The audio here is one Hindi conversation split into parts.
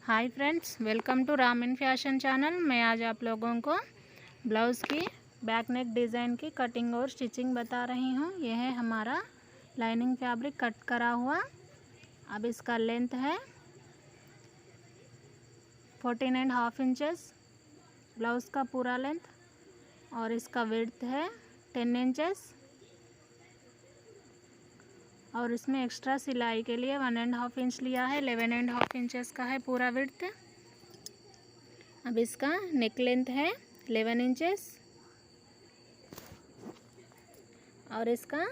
Hi friends, welcome to Ramin fashion channel. मैं आज आप लोगों को ब्लाउज़ की बैक नेक डिज़ाइन की कटिंग और स्टिचिंग बता रही हूँ। यह है हमारा लाइनिंग फैब्रिक कट करा हुआ। अब इसका लेंथ है 14.5 इंचेस ब्लाउज़ का पूरा लेंथ, और इसका विड्थ है 10 इंचेस, और इसमें एक्स्ट्रा सिलाई के लिए 1.5 इंच लिया है। 11.5 इंचेस का है पूरा विड्थ। अब इसका नेक लेंथ है 11 इंचेस, और इसका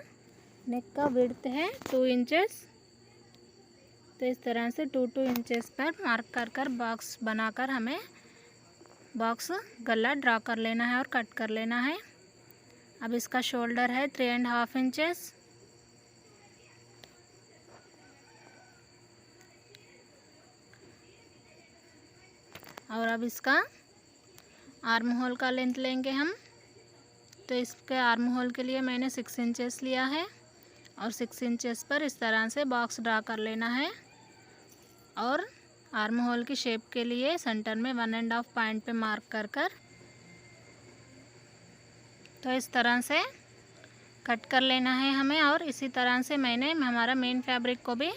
नेक का विड्थ है 2 इंचेस। तो इस तरह से 2 इंचेस पर मार्क कर कर बॉक्स बनाकर हमें बॉक्स गला ड्रा कर लेना है और कट कर लेना है। अब इसका शोल्डर है 3.5 इंचेस, और अब इसका आर्म होल का लेंथ लेंगे हम। तो इसके आर्म होल के लिए मैंने 6 इंचेस लिया है, और 6 इंचेस पर इस तरह से बॉक्स ड्रा कर लेना है। और आर्म होल की शेप के लिए सेंटर में 1.5 पॉइंट पे मार्क कर कर तो इस तरह से कट कर लेना है हमें। और इसी तरह से मैंने हमारा मेन फैब्रिक को भी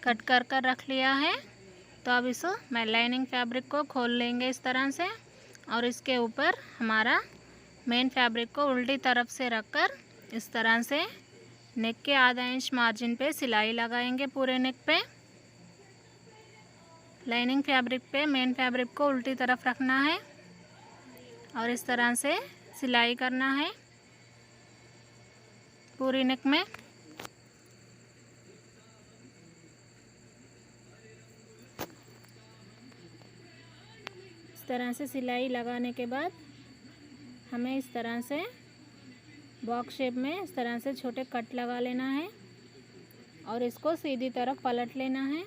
कट कर कर रख लिया है। तो अब इस लाइनिंग फैब्रिक को खोल लेंगे इस तरह से, और इसके ऊपर हमारा मेन फैब्रिक को उल्टी तरफ से रखकर इस तरह से नेक के आधा इंच मार्जिन पे सिलाई लगाएंगे पूरे नेक पे। लाइनिंग फैब्रिक पे मेन फैब्रिक को उल्टी तरफ रखना है और इस तरह से सिलाई करना है पूरी नेक में। इस तरह से सिलाई लगाने के बाद हमें इस तरह से बॉक्स शेप में इस तरह से छोटे कट लगा लेना है, और इसको सीधी तरफ पलट लेना है।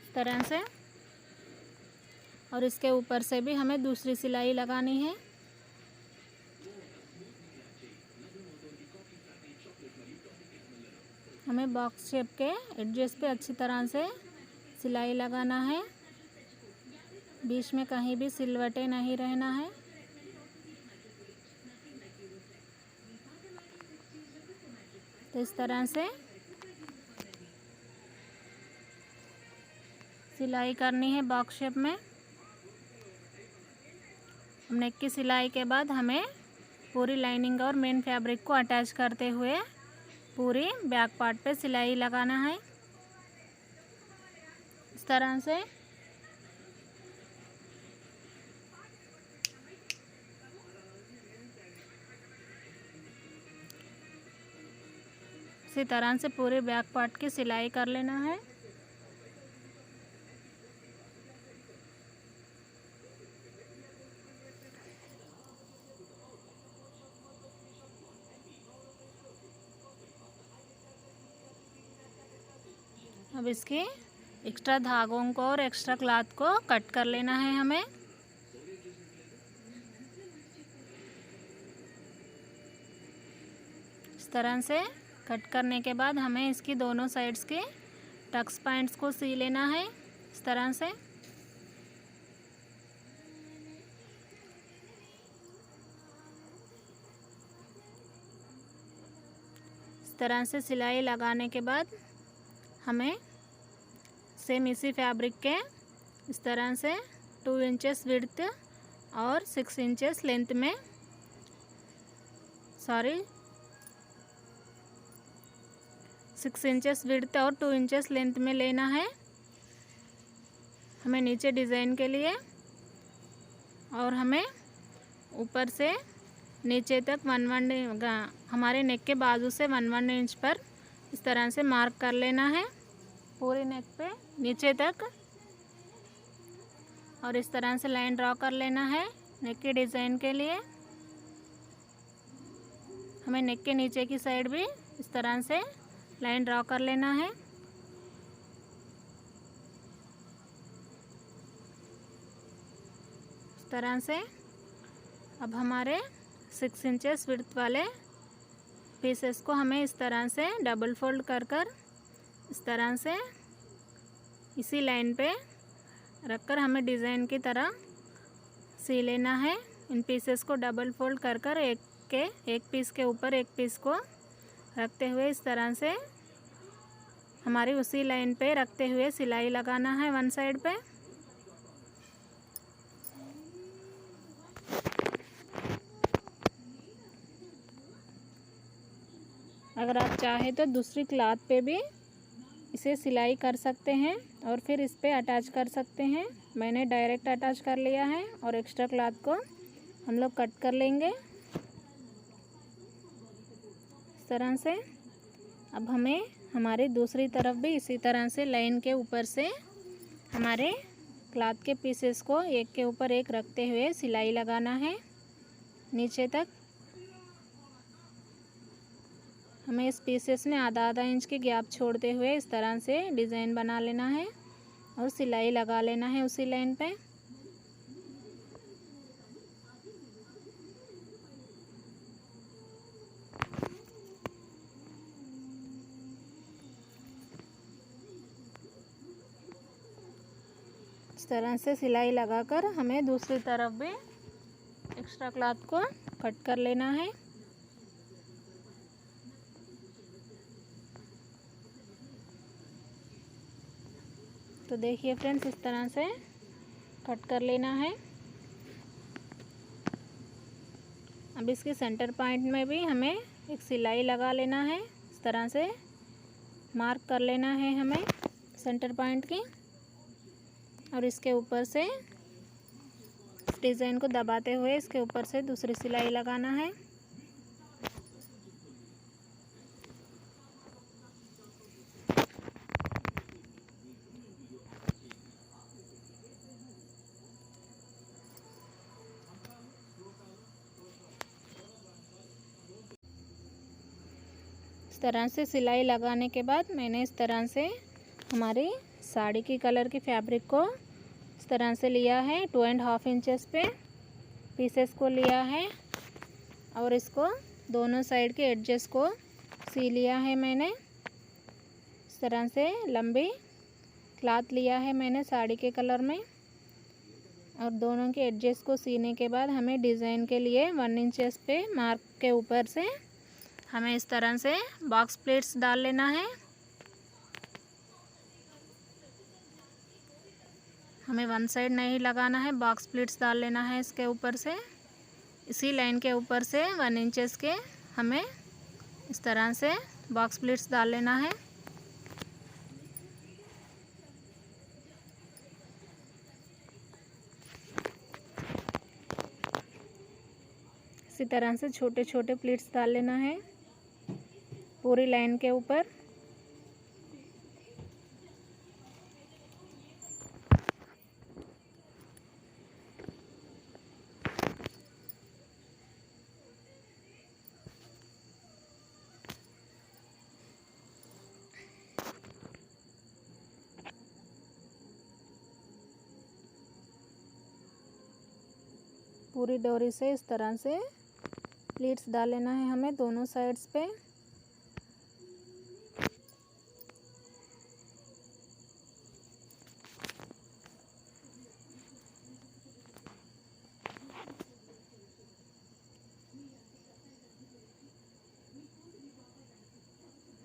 इस तरह से, और इसके ऊपर से भी हमें दूसरी सिलाई लगानी है। हमें बॉक्स शेप के एडजेस पे अच्छी तरह से सिलाई लगाना है, बीच में कहीं भी सिलवटें नहीं रहना है। तो इस तरह से सिलाई करनी है बॉक्स शेप में। नेक की सिलाई के बाद हमें पूरी लाइनिंग और मेन फैब्रिक को अटैच करते हुए पूरी बैक पार्ट पे सिलाई लगाना है इस तरह से। इसी तरह से पूरे बैक पार्ट की सिलाई कर लेना है। अब इसके एक्स्ट्रा धागों को और एक्स्ट्रा क्लॉथ को कट कर लेना है हमें। इस तरह से कट करने के बाद हमें इसकी दोनों साइड्स के टक्स पॉइंट्स को सी लेना है इस तरह से। इस तरह से सिलाई लगाने के बाद हमें सेम इसी फैब्रिक के इस तरह से 2 इंचेस विड्थ और 6 इंचेस लेंथ में 6 इंचेस विड्थ और 2 इंचेस लेंथ में लेना है हमें नीचे डिज़ाइन के लिए। और हमें ऊपर से नीचे तक 1 हमारे नेक के बाजू से 1 इंच पर इस तरह से मार्क कर लेना है पूरी नेक पे नीचे तक, और इस तरह से लाइन ड्रॉ कर लेना है नेक के डिज़ाइन के लिए। हमें नेक के नीचे की साइड भी इस तरह से लाइन ड्रॉ कर लेना है। इस तरह से अब हमारे 6 इंचेस विड्थ वाले पीसेस को हमें इस तरह से डबल फोल्ड कर कर इस तरह से इसी लाइन पे रखकर हमें डिज़ाइन की तरह सी लेना है। इन पीसेस को डबल फोल्ड कर कर एक पीस के ऊपर एक पीस को रखते हुए इस तरह से हमारी उसी लाइन पे रखते हुए सिलाई लगाना है वन साइड पे। अगर आप चाहें तो दूसरी क्लॉथ पे भी इसे सिलाई कर सकते हैं और फिर इस पे अटैच कर सकते हैं। मैंने डायरेक्ट अटैच कर लिया है और एक्स्ट्रा क्लॉथ को हम लोग कट कर लेंगे इस तरह से। अब हमें हमारी दूसरी तरफ भी इसी तरह से लाइन के ऊपर से हमारे क्लॉथ के पीसेस को एक के ऊपर एक रखते हुए सिलाई लगाना है नीचे तक। हमें इस पीसेस में आधा आधा इंच की गैप छोड़ते हुए इस तरह से डिज़ाइन बना लेना है और सिलाई लगा लेना है उसी लाइन पे। इस तरह से सिलाई लगाकर हमें दूसरी तरफ भी एक्स्ट्रा क्लॉथ को कट कर लेना है। तो देखिए फ्रेंड्स, इस तरह से कट कर लेना है। अब इसके सेंटर पॉइंट में भी हमें एक सिलाई लगा लेना है। इस तरह से मार्क कर लेना है हमें सेंटर पॉइंट की और इसके ऊपर से डिज़ाइन को दबाते हुए इसके ऊपर से दूसरी सिलाई लगाना है। इस तरह से सिलाई लगाने के बाद मैंने इस तरह से हमारी साड़ी की कलर की फैब्रिक को इस तरह से लिया है। 2.5 इंचेस पे पीसेस को लिया है और इसको दोनों साइड के एडजेस को सी लिया है मैंने। इस तरह से लंबी क्लॉथ लिया है मैंने साड़ी के कलर में और दोनों के एडजेस को सीने के बाद हमें डिज़ाइन के लिए 1 इंचेस पे मार्क के ऊपर से हमें इस तरह से बॉक्स प्लेट्स डाल लेना है। हमें वन साइड नहीं लगाना है, बॉक्स प्लेट्स डाल लेना है इसके ऊपर से। इसी लाइन के ऊपर से 1 इंचेस के हमें इस तरह से बॉक्स प्लेट्स डाल लेना है। इसी तरह से छोटे छोटे प्लेट्स डाल लेना है पूरी लाइन के ऊपर। पूरी डोरी से इस तरह से प्लीट्स डाल लेना है हमें दोनों साइड्स पे।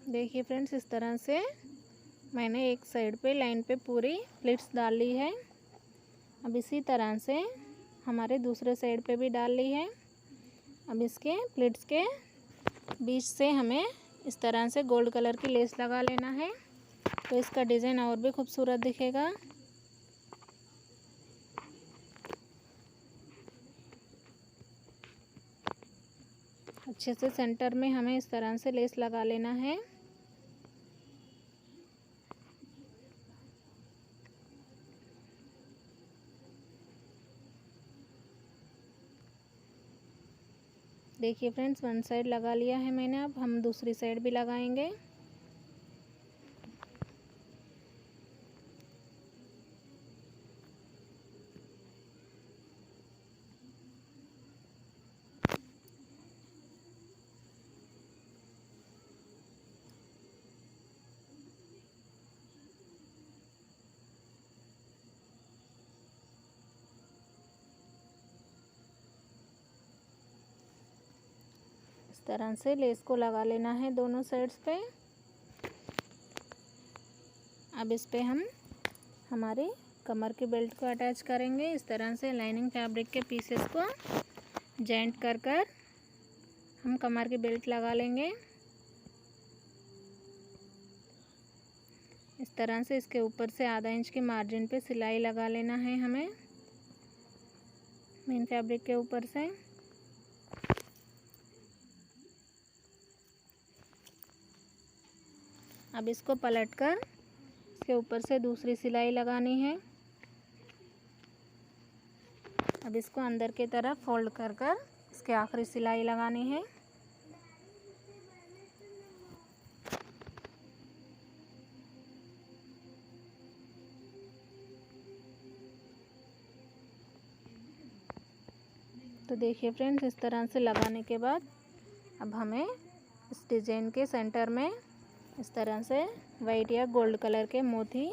देखिए फ्रेंड्स, इस तरह से मैंने एक साइड पे लाइन पे पूरी प्लीट्स डाल ली है। अब इसी तरह से हमारे दूसरे साइड पे भी डाल ली है। अब इसके प्लीट्स के बीच से हमें इस तरह से गोल्ड कलर की लेस लगा लेना है तो इसका डिज़ाइन और भी खूबसूरत दिखेगा। अच्छे से सेंटर में हमें इस तरह से लेस लगा लेना है। देखिए फ्रेंड्स, वन साइड लगा लिया है मैंने। अब हम दूसरी साइड भी लगाएंगे। तरह से लेस को लगा लेना है दोनों साइड्स पे। अब इस पे हम हमारे कमर के बेल्ट को अटैच करेंगे। इस तरह से लाइनिंग फैब्रिक के पीसेस को जॉइंट कर कर हम कमर की बेल्ट लगा लेंगे। इस तरह से इसके ऊपर से आधा इंच के मार्जिन पे सिलाई लगा लेना है हमें मेन फैब्रिक के ऊपर से। अब इसको पलटकर इसके ऊपर से दूसरी सिलाई लगानी है। अब इसको अंदर की तरफ फोल्ड कर कर इसके आखिरी सिलाई लगानी है। तो देखिए फ्रेंड्स, इस तरह से लगाने के बाद अब हमें इस डिज़ाइन के सेंटर में इस तरह से वाइट या गोल्ड कलर के मोती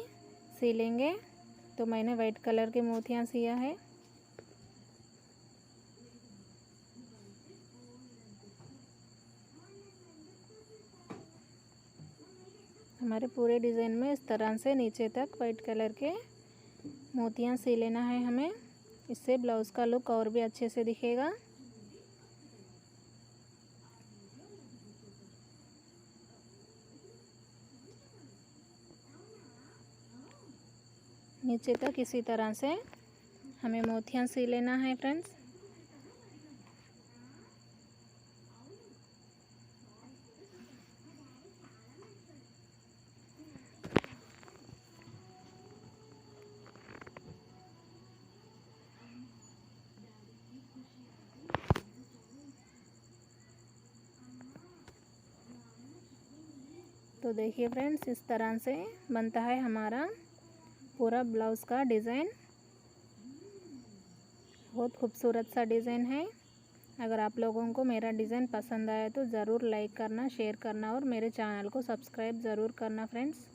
सिलेंगे। तो मैंने वाइट कलर के मोतियाँ सिया है। हमारे पूरे डिज़ाइन में इस तरह से नीचे तक वाइट कलर के मोतियाँ सी लेना है हमें। इससे ब्लाउज़ का लुक और भी अच्छे से दिखेगा। नीचे तक इसी तरह से हमें मोतियाँ सी लेना है फ्रेंड्स। तो देखिए फ्रेंड्स, इस तरह से बनता है हमारा पूरा ब्लाउज़ का डिज़ाइन। बहुत खूबसूरत सा डिज़ाइन है। अगर आप लोगों को मेरा डिज़ाइन पसंद आया तो ज़रूर लाइक करना, शेयर करना और मेरे चैनल को सब्सक्राइब ज़रूर करना फ्रेंड्स।